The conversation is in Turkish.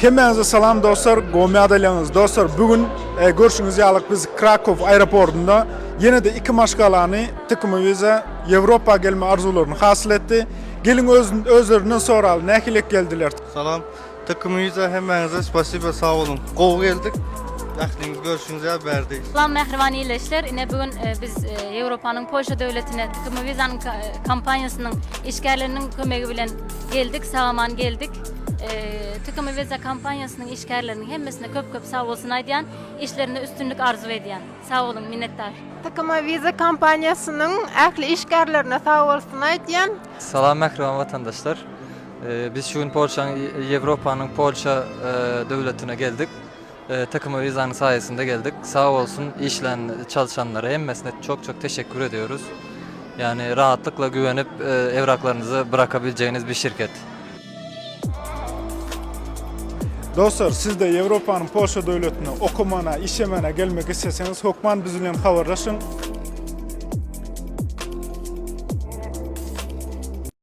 Hemmenize salam dostlar, go'myadalyanyz dostlar. Bugün görüşüňiz ýalyk biz Krakow aeroportunda ýene de iki maşgalany tykmybize Ýewropa gelme arzularyny hasyl etdi. Gelin özlerinden soraly, nähilek geldiler? Salam, takımıyıza hemmenize spasiba, sağ olun. Qov geldik. Vaxtınız görüşünüze berdeyiz. Salam mehriban iyileşler. Yine bugün biz Avrupa'nın Polşa devletine tıkımı vizanın kampanyasının işgärlerinin kömegi bilen geldik, sağaman geldik. Tıkımı viza kampanyasının işgärlerinin hemmesine köp sağ olsun aýdýan, işlerine üstünlük arzu edýän. Sağ olun, minnettar. Tıkıma viza kampanyasının ähli işgärlerine sağ olsun aýdýan. Salam mehriban vatandaşlar. Biz şu gün Avrupa'nın Polşa devletine geldik. Takımı vizanın sayesinde geldik. Sağ olsun işlen çalışanlara hemmesine çok teşekkür ediyoruz. Yani rahatlıkla güvenip evraklarınızı bırakabileceğiniz bir şirket. Dostlar, siz de Avrupa'nın Polşa devletine okumana, işlemene gelmek isterseniz Hokman bizimle haberleşin.